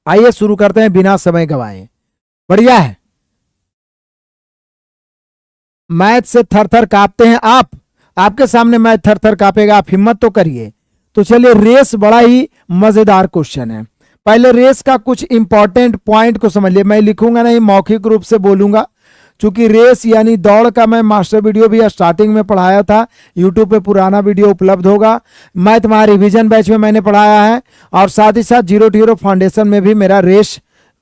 आइए शुरू करते हैं बिना समय गवाए। बढ़िया है। मैथ से थर थर कांपते हैं आप, आपके सामने मैथ थर थर कांपेगा, आप हिम्मत तो करिए। तो चलिए, रेस बड़ा ही मजेदार क्वेश्चन है। पहले रेस का कुछ इंपॉर्टेंट पॉइंट को समझ लिया। मैं लिखूंगा नहीं, मौखिक रूप से बोलूंगा, चूंकि रेस यानी दौड़ का मैं मास्टर वीडियो भी स्टार्टिंग में पढ़ाया था। यूट्यूब पे पुराना वीडियो उपलब्ध होगा। मैथ महा रिवीजन बैच में मैंने पढ़ाया है, और साथ ही साथ जीरो टू हीरो फाउंडेशन में भी मेरा रेस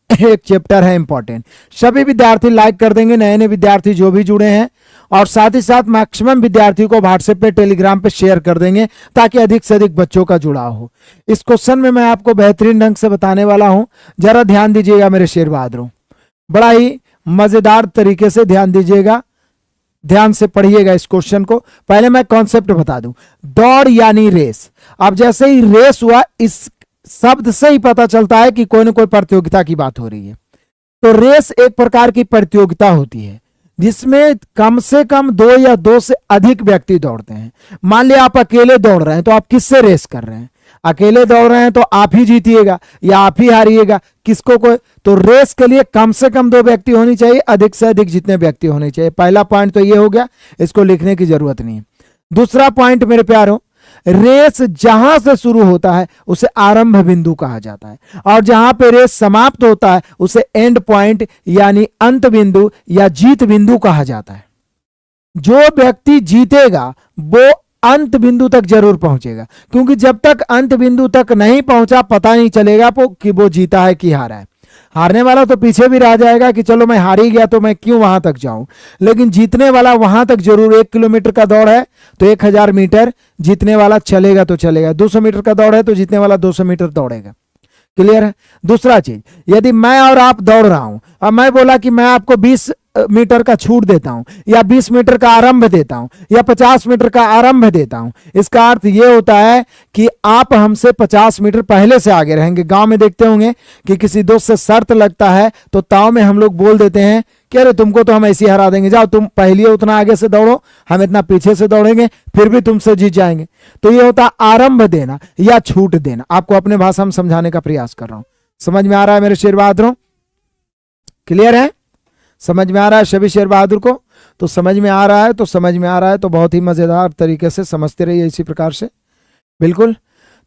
एक चैप्टर है इंपॉर्टेंट। सभी विद्यार्थी लाइक कर देंगे, नए नए विद्यार्थी जो भी जुड़े हैं, और साथ ही साथ मैक्सिमम विद्यार्थियों को व्हाट्सएप पे, टेलीग्राम पे शेयर कर देंगे, ताकि अधिक से अधिक बच्चों का जुड़ाव हो। इस क्वेश्चन में मैं आपको बेहतरीन ढंग से बताने वाला हूं, जरा ध्यान दीजिएगा मेरे शेर बहादुरों, बड़ा ही मजेदार तरीके से ध्यान दीजिएगा, ध्यान से पढ़िएगा इस क्वेश्चन को। पहले मैं कॉन्सेप्ट बता दूं, दौड़ यानी रेस। अब जैसे ही रेस हुआ, इस शब्द से ही पता चलता है कि कोई ना कोई प्रतियोगिता की बात हो रही है। तो रेस एक प्रकार की प्रतियोगिता होती है, जिसमें कम से कम 2 या 2 से अधिक व्यक्ति दौड़ते हैं। मान लिया आप अकेले दौड़ रहे हैं, तो आप किससे रेस कर रहे हैं? अकेले दौड़ रहे हैं तो आप ही जीतिएगा या आप ही हारिएगा, किसको कोई। तो रेस के लिए कम से कम 2 व्यक्ति होनी चाहिए, अधिक से अधिक जितने व्यक्ति होने चाहिए। पहला पॉइंट तो ये हो गया, इसको लिखने की जरूरत नहीं है। दूसरा पॉइंट मेरे प्यारों, रेस जहां से शुरू होता है उसे आरंभ बिंदु कहा जाता है, और जहां पे रेस समाप्त होता है उसे एंड पॉइंट यानी अंत बिंदु या जीत बिंदु कहा जाता है। जो व्यक्ति जीतेगा वो अंत बिंदु तक जरूर पहुंचेगा, क्योंकि जब तक अंत बिंदु तक नहीं पहुंचा पता नहीं चलेगा कि वो जीता है कि हारा है। हारने वाला तो पीछे भी रह जाएगा कि चलो मैं हार ही गया तो मैं क्यों वहां तक जाऊं, लेकिन जीतने वाला वहां तक जरूर। 1 किलोमीटर का दौड़ है तो 1000 मीटर जीतने वाला चलेगा तो चलेगा। 200 मीटर का दौड़ है तो जीतने वाला 200 मीटर दौड़ेगा। क्लियर है? दूसरा चीज, यदि मैं और आप दौड़ रहा हूं, अब मैं बोला कि मैं आपको 20 मीटर का छूट देता हूं, या 20 मीटर का आरंभ देता हूं, या 50 मीटर का आरंभ देता हूं, इसका अर्थ यह होता है कि आप हमसे 50 मीटर पहले से आगे रहेंगे। गांव में देखते होंगे कि किसी दोस्त से शर्त लगता है तो ताव में हम लोग बोल देते हैं कि अरे तुमको तो हम ऐसे ही हरा देंगे, जाओ तुम पहले उतना आगे से दौड़ो, हम इतना पीछे से दौड़ेंगे, फिर भी तुमसे जीत जाएंगे। तो ये होता आरंभ देना या छूट देना। आपको अपने भाषा में समझाने का प्रयास कर रहा हूं। समझ में आ रहा है मेरे शेर बहादुरों? क्लियर है? समझ में आ रहा है सभी शेर बहादुर को? तो समझ में आ रहा है, तो समझ में आ रहा है तो बहुत ही मजेदार तरीके से समझते रहिए इसी प्रकार से। बिल्कुल।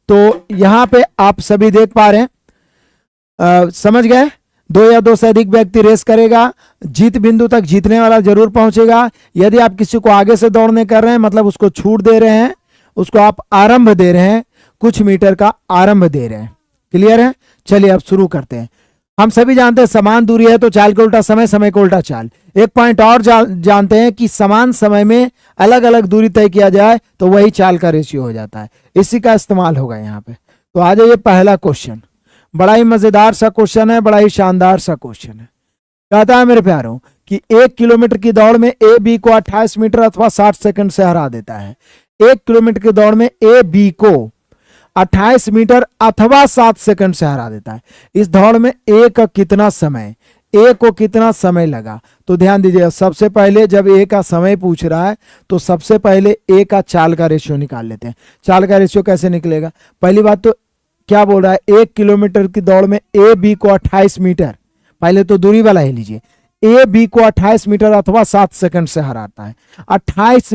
तो यहां पे आप सभी देख पा रहे हैं, समझ गए? 2 या 2 से अधिक व्यक्ति रेस करेगा, जीत बिंदु तक जीतने वाला जरूर पहुंचेगा। यदि आप किसी को आगे से दौड़ने कर रहे हैं, मतलब उसको छूट दे रहे हैं, उसको आप आरंभ दे रहे हैं, कुछ मीटर का आरंभ दे रहे हैं। क्लियर है? चलिए अब शुरू करते हैं। हम सभी जानते हैं समान दूरी है तो चाल का उल्टा समय, समय का उल्टा चाल। एक पॉइंट और जानते हैं कि समान समय में अलग अलग दूरी तय किया जाए तो वही चाल का रेशियो हो जाता है। इसी का इस्तेमाल होगा यहाँ पे। तो आ जाइए, पहला क्वेश्चन बड़ा ही मजेदार सा क्वेश्चन है, बड़ा ही शानदार सा क्वेश्चन है। कहता है मेरे प्यारों कि 1 किलोमीटर की दौड़ में ए बी को 28 मीटर अथवा 60 सेकंड से हरा देता है। 1 किलोमीटर की दौड़ में ए बी को 28 मीटर अथवा 7 सेकंड से हरा देता है। इस दौड़ में ए का कितना समय, ए को कितना समय लगा? तो ध्यान दीजिएगा, सबसे पहले जब ए का समय पूछ रहा है तो सबसे पहले ए का चाल का रेशियो निकाल लेते हैं। चाल का रेशियो कैसे निकलेगा? पहली बात तो क्या बोल रहा है, 1 किलोमीटर की दौड़ में ए बी को 28 मीटर, पहले तो दूरी वाला ही लीजिए, ए बी को 28 मीटर अथवा 7 सेकंड से हराता है। 28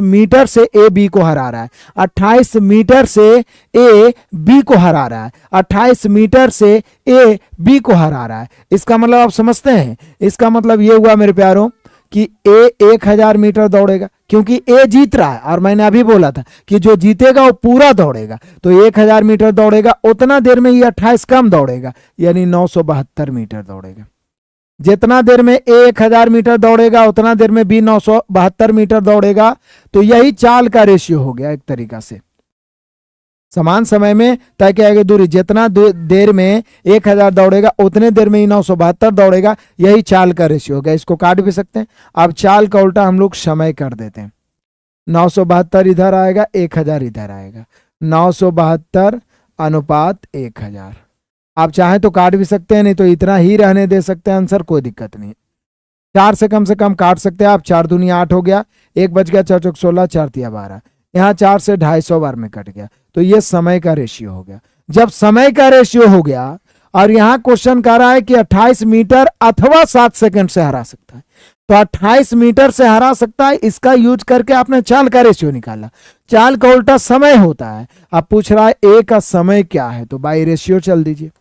मीटर से ए बी को हरा रहा है, 28 मीटर से ए बी को हरा रहा है, 28 मीटर से ए बी को हरा रहा है। इसका मतलब आप समझते हैं? इसका मतलब ये हुआ मेरे प्यारों कि ए 1000 मीटर दौड़ेगा, क्योंकि ए जीत रहा है, और मैंने अभी बोला था कि जो जीतेगा वो पूरा दौड़ेगा। तो 1000 मीटर दौड़ेगा, उतना देर में ये 28 कम दौड़ेगा, यानी 972 मीटर दौड़ेगा। जितना देर में ए 1000 मीटर दौड़ेगा उतना देर में बी 972 मीटर दौड़ेगा। तो यही चाल का रेशियो हो गया एक तरीका से। समान समय में तय किया गया दूरी, जितना देर में 1000 दौड़ेगा उतने देर में ही 972 दौड़ेगा, यही चाल का रेशियो हो गया। इसको काट भी सकते हैं। अब चाल का उल्टा हम लोग समय कर देते हैं। 972 इधर आएगा, 1000 इधर आएगा, 972 अनुपात 1000। आप चाहें तो काट भी सकते हैं, नहीं तो इतना ही रहने दे सकते हैं आंसर, कोई दिक्कत नहीं। 4 से कम काट सकते हैं आप। 4 दूनी 8 हो गया, 1 बच गया, 4 चौक 16, 4 तिया 12। यहाँ 4 से 250 बार में कट गया, तो ये समय का रेशियो हो गया। जब समय का रेशियो हो गया और यहां क्वेश्चन कह रहा है कि 28 मीटर अथवा 7 सेकंड से हरा सकता है, तो 28 मीटर से हरा सकता है, इसका यूज करके आपने चाल का रेशियो निकाला। चाल का उल्टा समय होता है। अब पूछ रहा है ए का समय क्या है, तो बाई रेशियो चल दीजिए।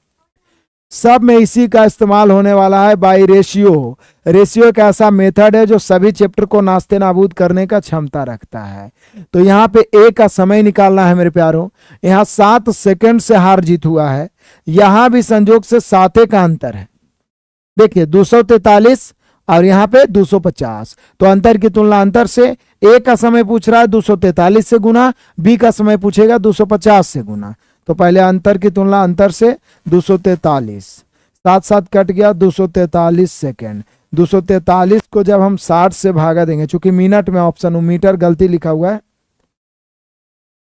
सब में इसी का इस्तेमाल होने वाला है, बाई रेशियो। रेशियो एक ऐसा मेथड है जो सभी चैप्टर को नास्ते नाबूद करने का क्षमता रखता है। तो यहाँ पे ए का समय निकालना है मेरे प्यारों। यहाँ 7 सेकंड से हार जीत हुआ है, यहां भी संजोग से 7 का अंतर है। देखिए 243 और यहाँ पे 250, तो अंतर की तुलना अंतर से। ए का समय पूछ रहा है 243 से गुना, बी का समय पूछेगा 250 से गुना। तो पहले अंतर की तुलना अंतर से 243, साथ साथ कट गया 243 सेकेंड। 243 को जब हम 60 से भागा देंगे, चूंकि मिनट में ऑप्शन मीटर गलती लिखा हुआ है,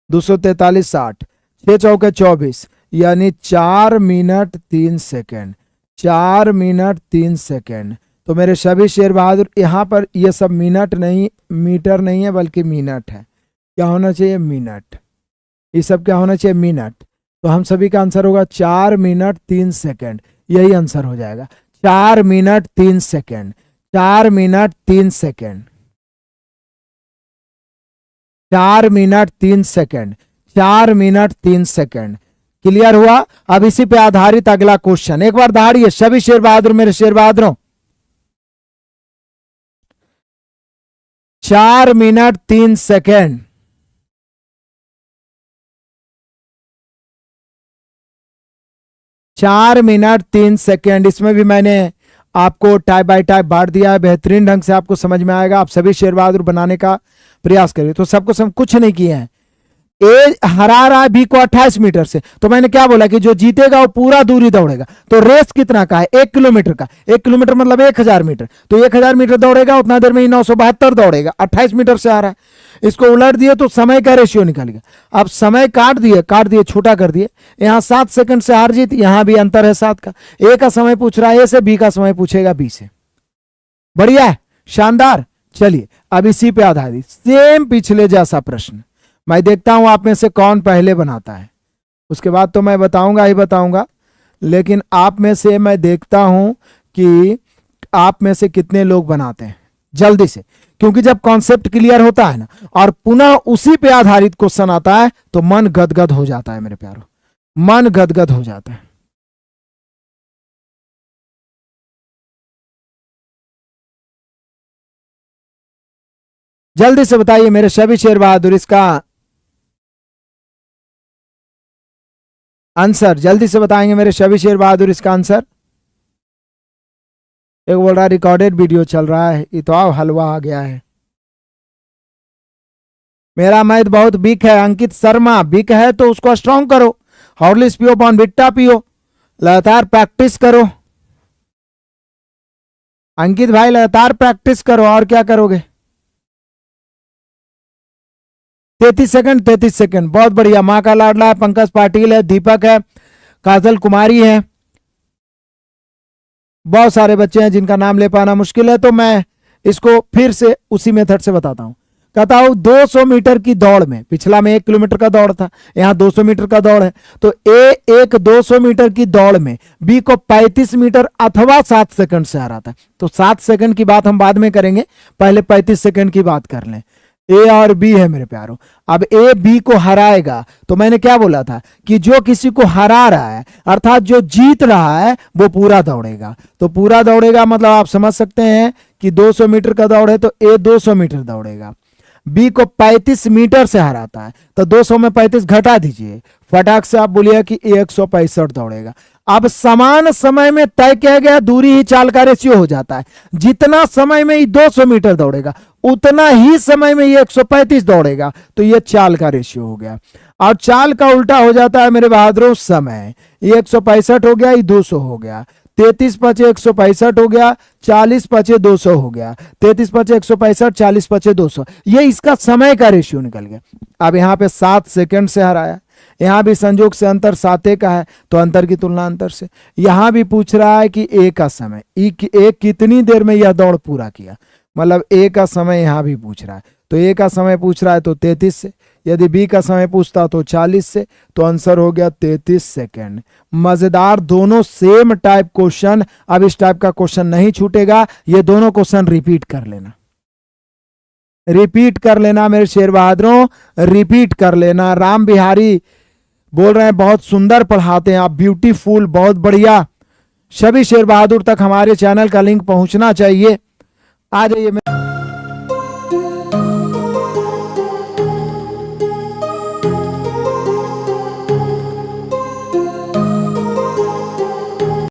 243 60, 6 चौके 24, यानी 4 मिनट 3 सेकेंड। 4 minute 3 second. तो मेरे सभी शेर बहादुर, यहां पर ये सब मिनट नहीं, मीटर नहीं है, बल्कि मिनट है। क्या होना चाहिए? मिनट। ये सब क्या होना चाहिए? मिनट। तो हम सभी का आंसर होगा 4 मिनट 3 सेकेंड। यही आंसर हो जाएगा, 4 minute 3 second. 4 minute 3 second. 4 minute 3 second. 4 minute 3 second. Clear हुआ? अब इसी पे आधारित अगला क्वेश्चन एक बार दहाड़िए सभी शेर बहादुर, मेरे शेर बहादुरों। 4 मिनट 3 सेकेंड। 4 minute 3 second. इसमें भी मैंने आपको टाइप बाय टाइप बांट दिया है, बेहतरीन ढंग से आपको समझ में आएगा। आप सभी शेर बहादुर बनाने का प्रयास करिए। तो सबको सब कुछ नहीं किए हैं। ए हरा रहा है बी को 28 मीटर से, तो मैंने क्या बोला कि जो जीतेगा वो पूरा दूरी दौड़ेगा। तो रेस कितना का है? 1 किलोमीटर का। 1 किलोमीटर मतलब 1000 मीटर। तो 1000 मीटर दौड़ेगा, उतना देर में ही 972 दौड़ेगा। 28 मीटर से आ रहा है, इसको उलट दिए तो समय का रेशियो निकल गया। अब समय काट दिए, छोटा कर दिए। यहाँ 7 सेकंड से हार जीत, यहां भी अंतर है 7 का। ए का समय पूछ रहा है ए से, बी का समय पूछेगा बी से। बढ़िया है, शानदार। चलिए अब इसी पे आधारित सेम पिछले जैसा प्रश्न मैं देखता हूं आप में से कौन पहले बनाता है। उसके बाद तो मैं बताऊंगा ही बताऊंगा, लेकिन आप में से मैं देखता हूं कि आप में से कितने लोग बनाते हैं जल्दी से, क्योंकि जब कॉन्सेप्ट क्लियर होता है ना और पुनः उसी पे आधारित क्वेश्चन आता है तो मन गदगद हो जाता है मेरे प्यारों, मन गदगद हो जाता है। जल्दी से बताइए मेरे सभी शेर बहादुर इसका आंसर। जल्दी से बताएंगे मेरे सभी शेर बहादुर इसका आंसर। एक बोल रहा रिकॉर्डेड वीडियो चल रहा है, ये तो आओ हलवा आ गया है। मेरा मैथ बहुत वीक है। अंकित शर्मा, वीक है तो उसको स्ट्रांग करो, हॉर्लिक्स पियो, बॉर्नविटा पियो, लगातार प्रैक्टिस करो। अंकित भाई लगातार प्रैक्टिस करो, और क्या करोगे। 33 सेकंड, 33 सेकंड, बहुत बढ़िया। माँ का लाडला है, पंकज पाटिल है, दीपक है, काजल कुमारी है, बहुत सारे बच्चे हैं जिनका नाम ले पाना मुश्किल है। तो मैं इसको फिर से उसी मेथड से बताता हूं। कहता हूं 200 मीटर की दौड़ में, पिछला में 1 किलोमीटर का दौड़ था, यहां 200 मीटर का दौड़ है, तो ए एक 200 मीटर की दौड़ में बी को 35 मीटर अथवा 7 सेकंड से हरा था। तो 7 सेकंड की बात हम बाद में करेंगे, पहले 35 सेकंड की बात कर लें। ए और बी है मेरे प्यारों। अब ए बी को हराएगा, तो मैंने क्या बोला था कि जो किसी को हरा रहा है अर्थात जो जीत रहा है वो पूरा दौड़ेगा। तो पूरा दौड़ेगा मतलब आप समझ सकते हैं कि 200 मीटर का दौड़ है तो ए 200 मीटर दौड़ेगा। बी को 35 मीटर से हराता है तो 200 में 35 घटा दीजिए, फटाक से आप बोलिए कि 165 दौड़ेगा। अब समान समय में तय किया गया दूरी ही चाल का रेशियो हो जाता है। जितना समय में ये 200 मीटर दौड़ेगा उतना ही समय में ये 135 दौड़ेगा, तो ये चाल का रेशियो हो गया। और चाल का उल्टा हो जाता है मेरे बहादुरों समय। ये 165 हो गया, ये 200 हो गया, 33 पचे 165 हो गया, 40 पचे 200 हो गया, 33 पचे 165, 40 पचे 200, ये इसका समय का रेशियो निकल गया। अब यहाँ पे 7 सेकंड से हराया, यहां भी संयोग से अंतर 7 का है तो अंतर की तुलना अंतर से। यहां भी पूछ रहा है कि ए का समय, ए कितनी देर में यह दौड़ पूरा किया, मतलब ए का समय यहां भी पूछ रहा है। तो ए का समय पूछ रहा है तो 33 से, यदि बी का समय पूछता तो 40 से, तो आंसर हो गया 33 सेकेंड। मजेदार, दोनों सेम टाइप क्वेश्चन। अब इस टाइप का क्वेश्चन नहीं छूटेगा, ये दोनों क्वेश्चन रिपीट कर लेना, रिपीट कर लेना मेरे शेर बहादुरों, रिपीट कर लेना। राम बिहारी बोल रहे हैं बहुत सुंदर पढ़ाते हैं आप, ब्यूटीफुल, बहुत बढ़िया। सभी शेर बहादुर तक हमारे चैनल का लिंक पहुंचना चाहिए। आ जाइए।